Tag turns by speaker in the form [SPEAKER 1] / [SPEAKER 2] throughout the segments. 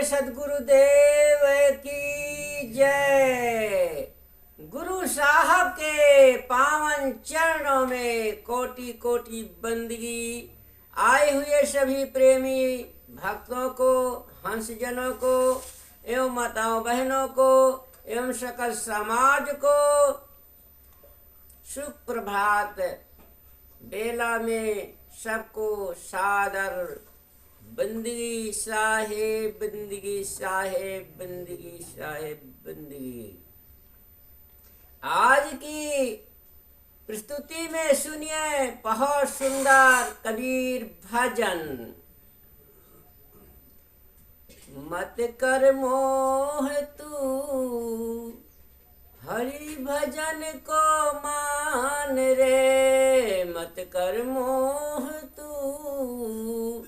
[SPEAKER 1] सदगुरुदेव की जय। गुरु साहब के पावन चरणों में कोटि कोटि बंदगी। आए हुए सभी प्रेमी भक्तों को, हंसजनों को एवं माताओं बहनों को एवं सकल समाज को सुप्रभात बेला में सबको सादर बंदगी साहेब, बंदगी साहेब, बंदगी साहेब, बंदगी। आज की प्रस्तुति में सुनिए बहुत सुंदर कबीर भजन। मत कर मोह तू हरि भजन को मान रे, मत कर मोह तू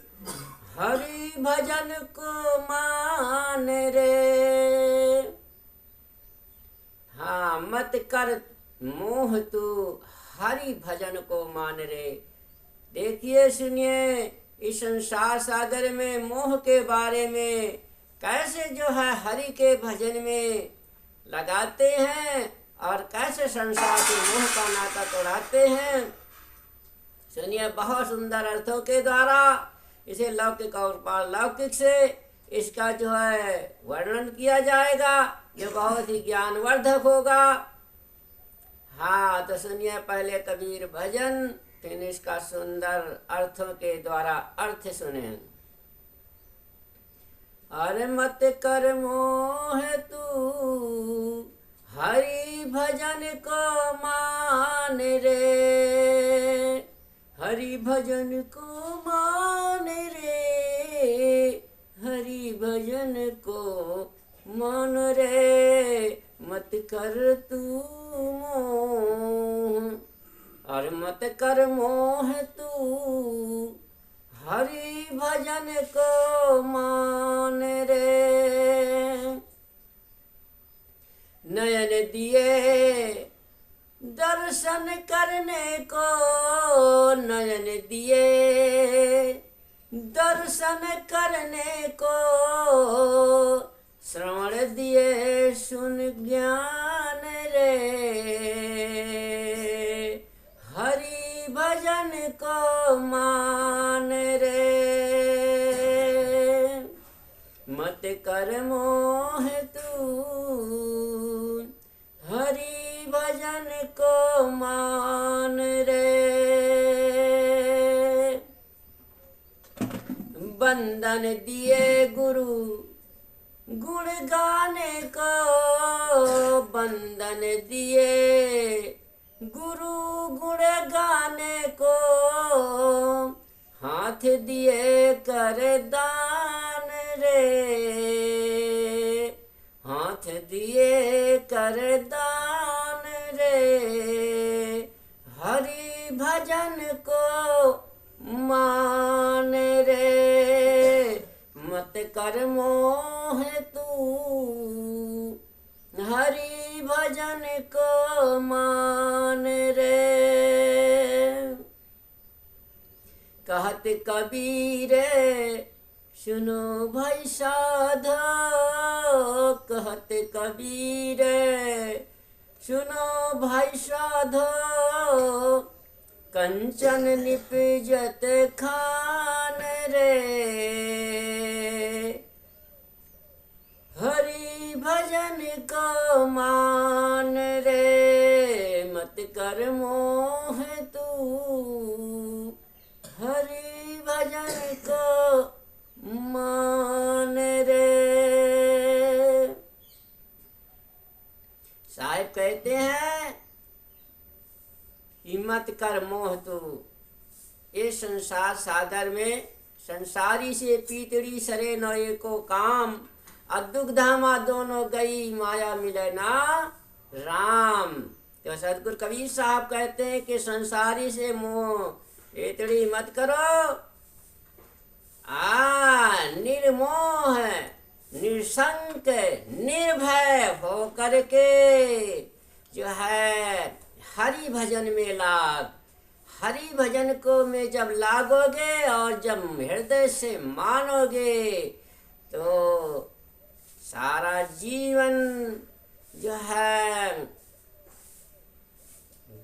[SPEAKER 1] हरि भजन को मान रे। हाँ, मत कर मोह तू हरि भजन को मान रे। देखिए सुनिए इस संसार सागर में मोह के बारे में कैसे जो है हरि के भजन में लगाते हैं और कैसे संसार से मोह का नाता तोड़ाते हैं। सुनिए बहुत सुंदर अर्थों के द्वारा इसे लौकिक और पारलौकिक से इसका जो है वर्णन किया जाएगा, जो बहुत ही ज्ञानवर्धक होगा। हाँ, तो सुनिए पहले कबीर भजन, फिर इसका सुंदर अर्थों के द्वारा अर्थ सुने। अरे मत कर मोह तू हरि भजन को मान रे, हरि भजन को मान रे, हरि भजन को मान रे। मत कर तू मोह, और मत कर मोह तू हरि भजन को मान रे। नयन दिए दर्शन करने को, नयन दिए दर्शन करने को, श्रवण दिए सुन ज्ञान रे, हरि भजन को मान रे। मत कर मोह तू हरि भजन को मान रे। बंधन दिए गुरु गुण गाने को, बंधन दिए गुरु गुण गाने को, हाथ दिए कर दान रे, हाथ दिए कर दान रे, हरि भजन को मान रे। मत कर मोह तू हरि भजन को मान रे। कहत कबीर सुनो भाई साधो, कहत कबीर सुनो भाई साधो, कंचन निपजत खान रे, हरि भजन को मान रे। मत कर मोह तू हरि भजन को मान रे। साहिब कहते हैं कि मत कर मोह तू। इस संसार सागर में संसारी से पीतड़ी सरे नए को काम, अदुग धामा दोनों गई माया मिले ना राम। तो सदगुरु कबीर साहब कहते हैं कि संसारी से मोह इतड़ी मत करो। निर्मोह निसंक निर्भय हो करके जो है हरि भजन में लाग। हरि भजन को में जब लागोगे और जब हृदय से मानोगे तो जीवन जो है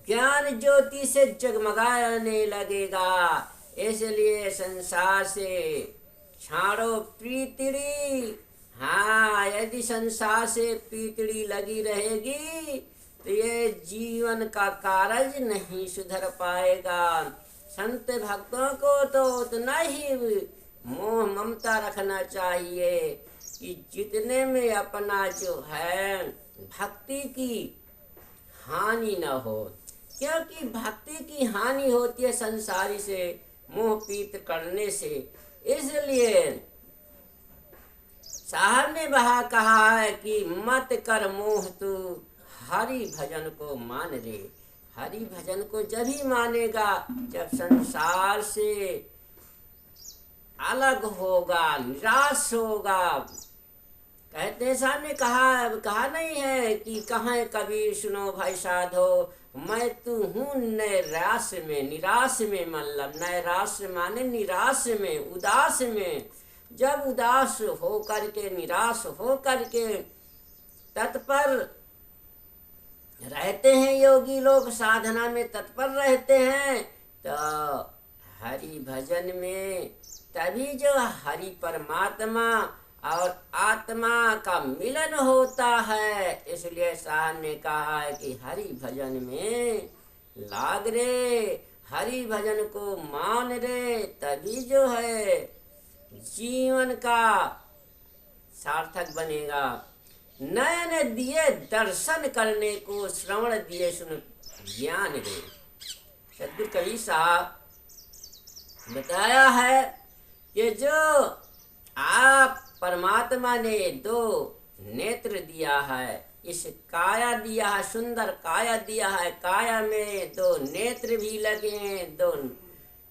[SPEAKER 1] ज्ञान ज्योति से जगमगाने लगेगा। इसलिए संसार से छाड़ो पीतड़ी। हाँ, यदि संसार से पीतड़ी लगी रहेगी तो ये जीवन का कारज नहीं सुधर पाएगा। संत भक्तों को तो उतना ही मोह ममता रखना चाहिए कि जितने में अपना जो है भक्ति की हानि न हो, क्योंकि भक्ति की हानि होती है संसारी से मोह पीत करने से। इसलिए साहब ने वहाँ कहा है कि मत कर मोह तू हरि भजन को मान रे। हरि भजन को जब ही मानेगा जब संसार से अलग होगा, निराश होगा। कहते हैं, साहब ने कहा नहीं है कि कहाँ कबीर सुनो भाई साधो, मैं तू हूँ नैराश में निराश में। मतलब नैराश माने निराश में, उदास में। जब उदास हो करके, निराश हो करके तत्पर रहते हैं योगी लोग, साधना में तत्पर रहते हैं, तो हरि भजन में तभी जो हरि परमात्मा और आत्मा का मिलन होता है। इसलिए साहब ने कहा है कि हरि भजन में लाग रे, हरि भजन को मान रे, तभी जो है जीवन का सार्थक बनेगा। नयन दिए दर्शन करने को, श्रवण दिए सुन ज्ञान रे। सद्गुरु कबीर साहब बताया है कि जो आप परमात्मा ने दो नेत्र दिया है, इस काया दिया है, सुंदर काया दिया है। काया में दो नेत्र भी लगे हैं, दो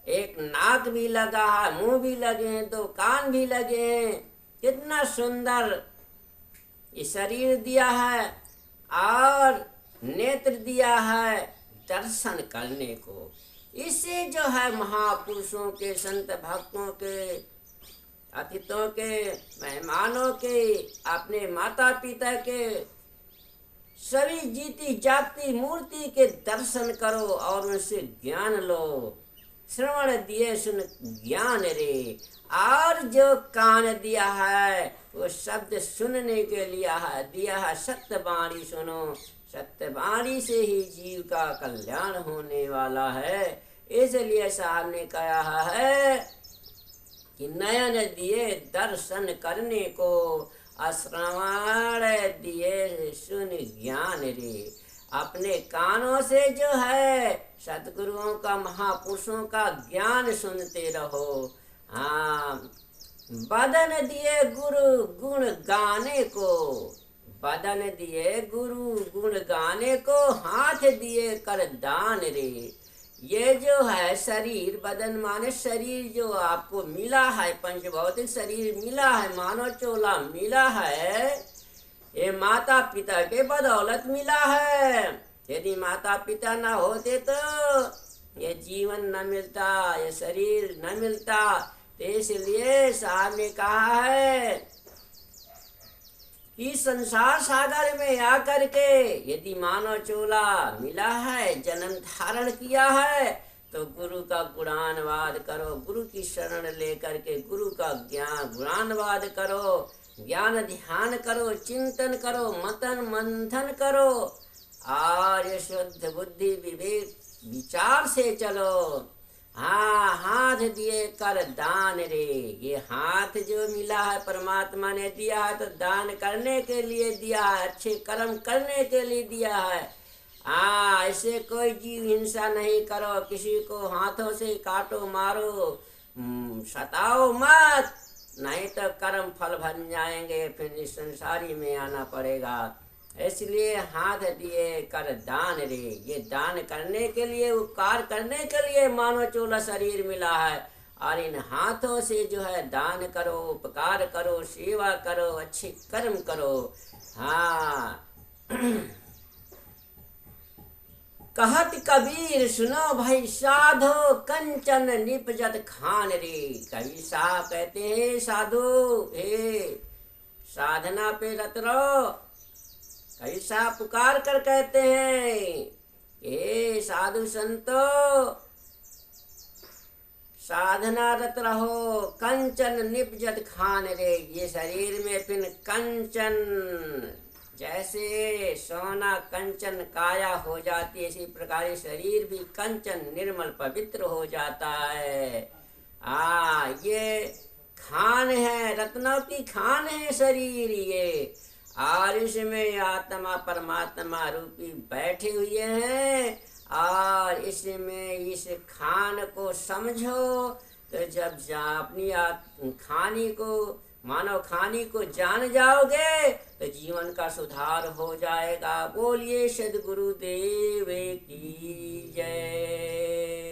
[SPEAKER 1] एक नाक भी लगा है, मुंह भी लगे हैं, दो कान भी लगे हैं। कितना सुंदर ये शरीर दिया है और नेत्र दिया है दर्शन करने को। इससे जो है महापुरुषों के, संत भक्तों के, अतिथियों के, मेहमानों के, अपने माता पिता के, सभी जीती जागती मूर्ति के दर्शन करो और उनसे ज्ञान लो। श्रवण दिए सुन ज्ञान रे। और जो कान दिया है वो शब्द सुनने के लिए दिया है। सत्य वाणी सुनो, सत्य वाणी से ही जीव का कल्याण होने वाला है। इसलिए साहब ने कहा है कि नयन दिए दर्शन करने को, श्रवण दिए सुन ज्ञान रे। अपने कानों से जो है सतगुरुओं का, महापुरुषों का ज्ञान सुनते रहो। हाँ, बदन दिए गुरु गुण गाने को, बदन दिए गुरु गुण गाने को, हाथ दिए कर दान रे। ये जो है शरीर, बदन माने शरीर जो आपको मिला है, पंचभौतिक शरीर मिला है, मानव चोला मिला है, ये माता पिता के बदौलत मिला है। यदि माता पिता ना होते तो ये जीवन न मिलता, ये शरीर न मिलता। तो इसलिए साहब ने कहा है कि संसार सागर में आकर के यदि मानव चोला मिला है, जन्म धारण किया है, तो गुरु का गुणानुवाद करो। गुरु की शरण लेकर के गुरु का ज्ञान गुणानुवाद करो, ज्ञान ध्यान करो, चिंतन करो, मतन मंथन करो और ये शुद्ध बुद्धि विवेक विचार से चलो। हाँ, हाथ दिए कर दान रे। ये हाथ जो मिला है परमात्मा ने दिया है तो दान करने के लिए दिया है, अच्छे कर्म करने के लिए दिया है। हाँ, ऐसे कोई जीव हिंसा नहीं करो, किसी को हाथों से काटो मारो, सताओ मत, नहीं तो कर्म फल बन जाएंगे, फिर इस संसारी में आना पड़ेगा। इसलिए हाथ दिए कर दान रे। ये दान करने के लिए, उपकार करने के लिए मानव चोला शरीर मिला है, और इन हाथों से जो है दान करो, उपकार करो, सेवा करो, अच्छे कर्म करो। हाँ कहत कबीर सुनो भाई साधो, कंचन निपजत खान रे। कबीर साहब कहते हैं साधु, हे साधना पे रत रहो। कैसा पुकार कर कहते हैं, हे साधु संतो साधना रत रहो, कंचन निपजत खान रे। ये शरीर में फिर कंचन, जैसे सोना कंचन काया हो जाती है, इसी प्रकार शरीर भी कंचन निर्मल पवित्र हो जाता है। ये खान है, रत्नों की खान है शरीर ये, और इसमें आत्मा परमात्मा रूपी बैठे हुए हैं। और इसमें इस खान को समझो, तो जब अपनी खानी को, मानव खानी को जान जाओगे तो जीवन का सुधार हो जाएगा। बोलिए सद्गुरुदेव की जय।